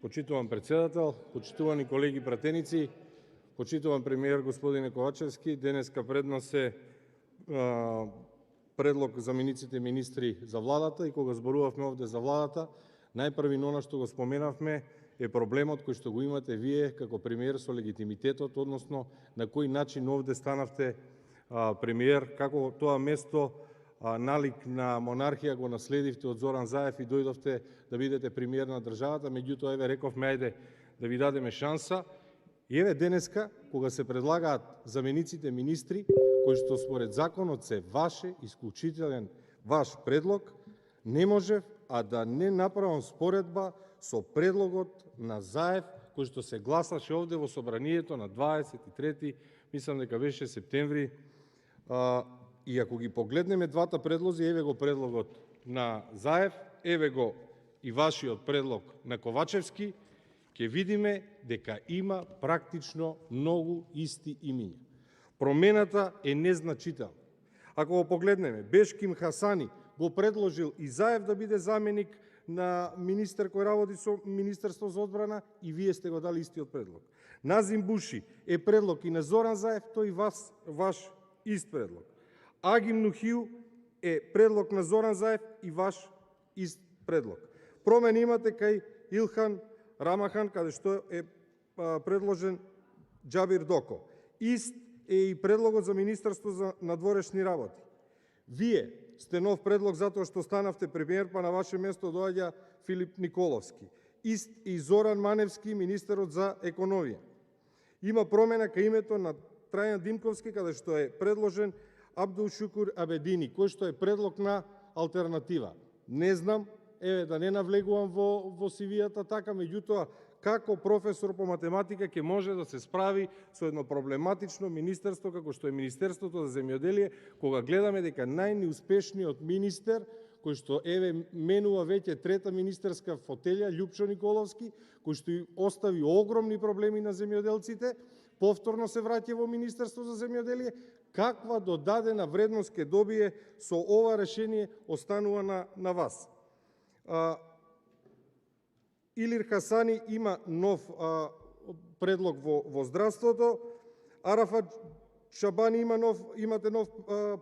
Почитуван председател, почитувани колеги пратеници, почитуван премиер господине Ковачевски, денеска пред нас е предлог замениците министри за владата и кога зборувавме овде за владата, најпрви она што го споменавме е проблемот кој што го имате вие како премиер со легитимитетот, односно на кој начин овде станавте премиер, како тоа место налик на монархија го наследивте од Зоран Заев и дојдовте да бидете премиер на државата, меѓутоа еве рековме ајде да ви дадеме шанса. И еве денеска кога се предлагаат замениците министри кои што според законот се ваше исклучителен ваш предлог, не можев а да не направам споредба со предлогот на Заев кој што се гласаше овде во собранието на 23, мислам дека беше септември. И ако ги погледнеме двата предлози, еве го предлогот на Заев, еве го и вашиот предлог на Ковачевски, ќе видиме дека има практично многу исти имиња. Промената е незначителна. Ако го погледнеме, Бешким Хасани го предложил и Заев да биде заменик на министер кој работи со Министерство за одбрана и вие сте го дали истиот предлог. Назим Буши е предлог и на Зоран Заев, тој ваш ист предлог. Агим Нухиу е предлог на Зоран Заев и ваш ист предлог. Промени имате кај Илхан Рамахан, каде што е предложен Џабир Доко. Ист е и предлогот за Министерство за надворешни работи. Вие сте нов предлог затоа што станавте премиер, па на ваше место доаѓа Филип Николовски. Ист и Зоран Маневски, министерот за економија. Има промена кај името на Трајан Димковски, каде што е предложен Абдул Шукур Абедини, кој што е предлог на алтернатива. Не знам, еве да не навлегувам во CV-ата така, меѓутоа како професор по математика ќе може да се справи со едно проблематично министерство како што е Министерството за земјоделие, кога гледаме дека најнеуспешниот министер кој што еве менува веќе трета министерска фотелја, Љупчо Николовски, кој што и остави огромни проблеми на земјоделците, повторно се враќа во Министерство за земјоделие, каква додадена вредност ќе добие со ова решение останува на вас. Илир Хасани има нов предлог во здравството, Арафат Шабани имате нов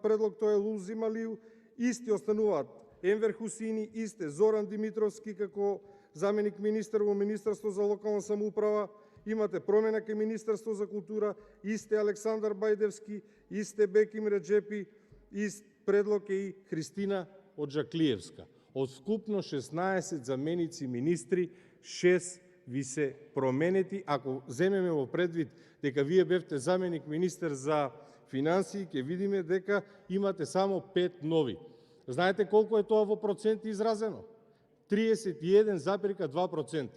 предлог, тој е Лузи Малиу, исти остануваат Енвер Хусини, исте Зоран Димитровски како заменик министер во Министерство за локална самоуправа, имате промена кај Министерство за култура, исте Александар Бајдевски, исте Беким Реджепи, ист предлог е и Христина Оджаклиевска. Од скупно 16 заменици министри, 6 ви се променети. Ако земеме во предвид дека вие бевте заменик министер за финансии, ќе видиме дека имате само 5 нови. Знаете колку е тоа во проценти изразено? 31,2%.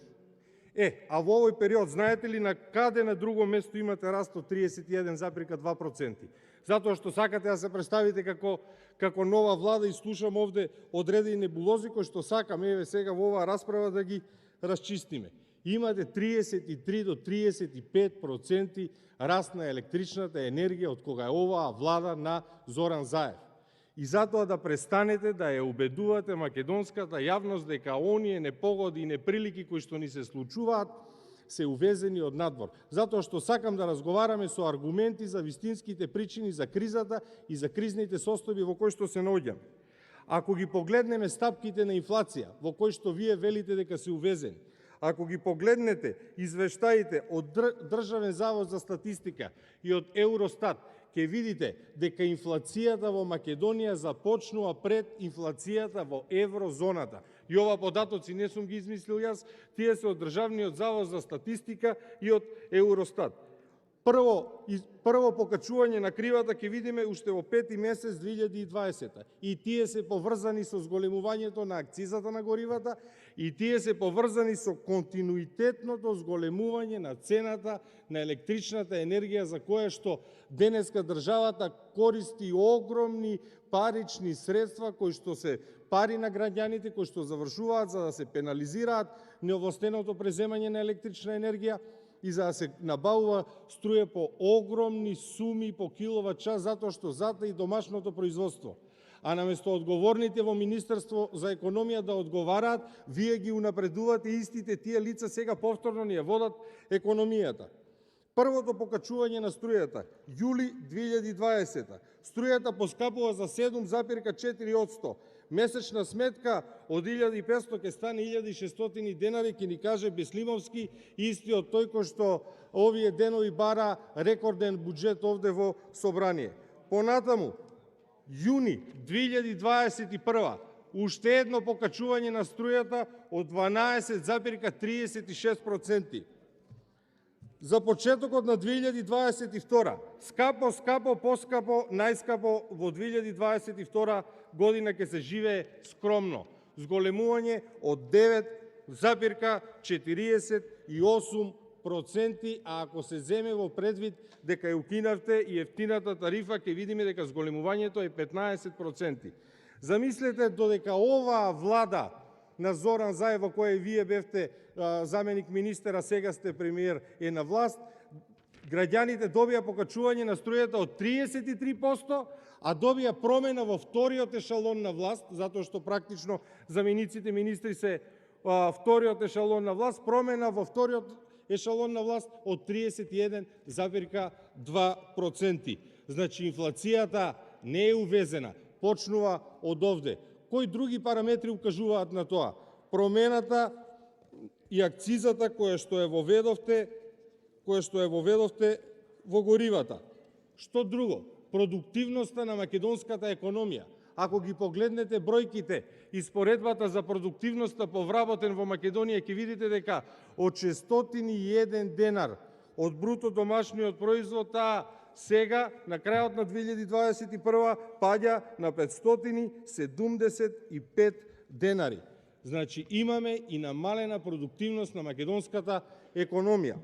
А во овој период, знаете ли на каде на друго место имате раст од 31,2%? Затоа што сакате да се представите како нова влада и слушам овде одредени небулози кои што сакаме еве сега во оваа расправа да ги расчистиме. Имате 33 до 35% раст на електричната енергија од кога е оваа влада на Зоран Заев. И затоа да престанете да ја убедувате македонската јавност дека оние непогоди и неприлики кои што ни се случуваат се увезени од надвор. Затоа што сакам да разговараме со аргументи за вистинските причини за кризата и за кризните состојби во кои што се наоѓаме. Ако ги погледнеме стапките на инфлација во кои што вие велите дека се увезени, ако ги погледнете извештаите од Државен завод за статистика и од Евростат, ќе видите дека инфлацијата во Македонија започнува пред инфлацијата во еврозоната. И ова податоци не сум ги измислил јас, тие се од Државниот завод за статистика и од Евростат. Прво покачување на кривата ќе видиме уште во 5 месец 2020. И тие се поврзани со зголемувањето на акцизата на горивата, и тие се поврзани со континуитетното зголемување на цената на електричната енергија, за која што денеска државата користи огромни парични средства, кои што се пари на граѓаните, кои што завршуваат за да се пенализираат неовластеното преземање на електрична енергија, и за да се набавува струја по огромни суми по киловат час, затоа што зата и домашното производство. А наместо одговорните во Министерство за економија да одговараат, вие ги унапредувате истите тие лица, сега повторно ни ја водат економијата. Првото покачување на струјата, јули 2020. Струјата поскапува за 7,4%. Месечна сметка од 1500 ќе стане 1600 денари, ќе ни каже Беслимовски, истиот тој кој што овие денови бара рекорден буџет овде во собрание. Понатаму, јуни 2021. Уште едно покачување на струјата од 12,36%. За почетокот на 2022. Скапо, поскапо, најскапо во 2022 година ќе се живее скромно. Зголемување од 9,48%, а ако се земе во предвид дека ја укинавте и ефтината тарифа, ќе видиме дека зголемувањето е 15%. Замислете додека оваа влада на Зоран Заев, во која вие бевте заменик министер, а сега сте премиер, е на власт, граѓаните добија покачување на струјата од 33%, а добија промена во вториот ешалон на власт, затоа што практично замениците министри се вториот ешалон на власт, промена во вториот ешалон на власт од 31,2%. Значи, инфлацијата не е увезена, почнува од овде. Кои други параметри укажуваат на тоа? Промената и акцизата која што ја воведовте во горивата. Што друго? Продуктивноста на македонската економија. Ако ги погледнете бројките и споредбата за продуктивноста по вработен во Македонија, ќе видите дека од 601 денар од бруто домашниот производ, сега, на крајот на 2021, паѓа на 575 денари. Значи, имаме и намалена продуктивност на македонската економија.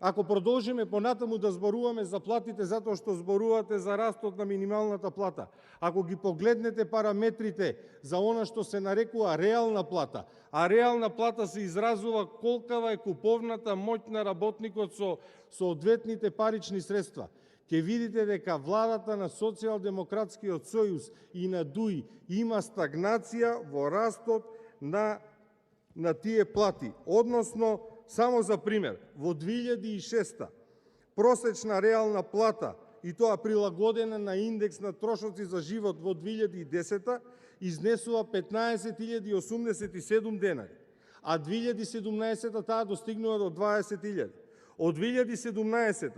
Ако продолжиме понатаму да зборуваме за платите, затоа што зборувате за растот на минималната плата, ако ги погледнете параметрите за она што се нарекува реална плата, а реална плата се изразува колкава е куповната моќ на работникот со соодветните парични средства, ќе видите дека владата на Социјалдемократскиот сојуз и на ДУИ има стагнација во растот на тие плати. Односно, само за пример, во 2006 просечна реална плата, и тоа прилагодена на индекс на трошоци за живот во 2010, изнесува 15.087 денари, а 2017 таа достигнува до 20.000. Од 2017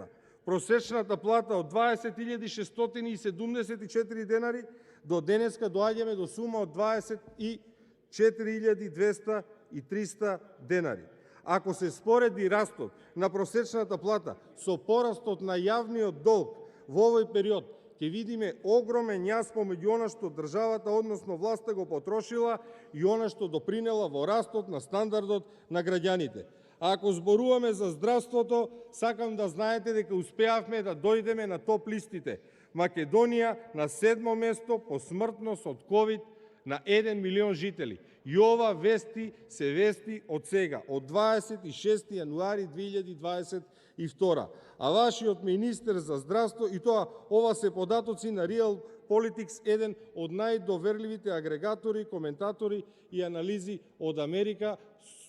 просечната плата од 20.674 денари до денеска доаѓаме до сума од 24.200 денари. Ако се спореди растот на просечната плата со порастот на јавниот долг во овој период, ќе видиме огромен јас помеѓу она што државата, односно власта, го потрошила и она што допринела во растот на стандардот на граѓаните. А ако зборуваме за здравството, сакам да знаете дека успеавме да дојдеме на топ листите. Македонија на 7-мо место по смртност од ковид на 1 милион жители. И ова вести се вести од сега, од 26 јануари 2022. А вашиот министер за здравство, и тоа ова се податоци на Real Politics, еден од најдоверливите агрегатори, коментатори и анализи од Америка,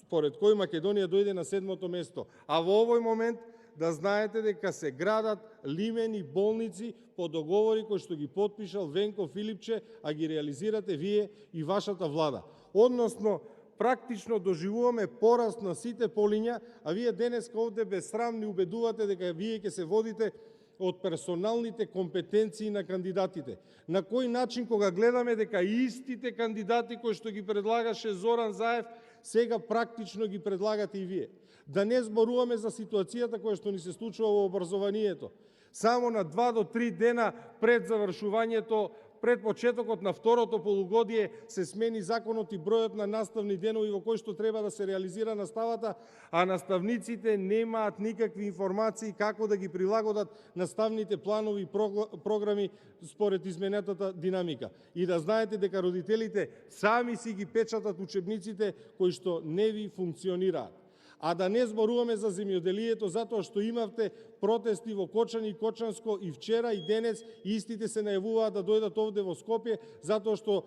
според кој Македонија дојде на 7-мото место. А во овој момент да знаете дека се градат лимени болници по договори кои што ги потпишал Венко Филипче, а ги реализирате вие и вашата влада. Односно, практично доживуваме пораст на сите полиња, а вие денеска овде безсрамни убедувате дека вие ќе се водите од персоналните компетенции на кандидатите. На кој начин, кога гледаме дека истите кандидати кои што ги предлагаше Зоран Заев, сега практично ги предлагате и вие. Да не зборуваме за ситуацијата која што ни се случува во образованието. Само на 2 до 3 дена пред завршувањето, пред почетокот на второто полугодие, се смени законот и бројот на наставни денови во кои што треба да се реализира наставата, а наставниците немаат никакви информации како да ги прилагодат наставните планови и програми според изменетата динамика. И да знаете дека родителите сами си ги печатат учебниците кои што не ви функционираат. А да не зборуваме за земјоделието затоа што имавте протести во Кочани и Кочанско и вчера и денес истите се најавуваат да дојдат овде во Скопје затоа што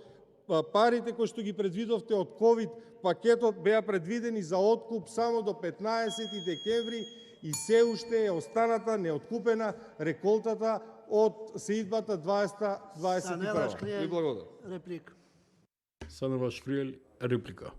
парите кои што ги предвидовте од ковид пакетот беа предвидени за откуп само до 15 декември и се уште е останата неоткупена реколтата од сеидбата 2021. Ви благодарам. Реплика. Станела Шкриел, реплика.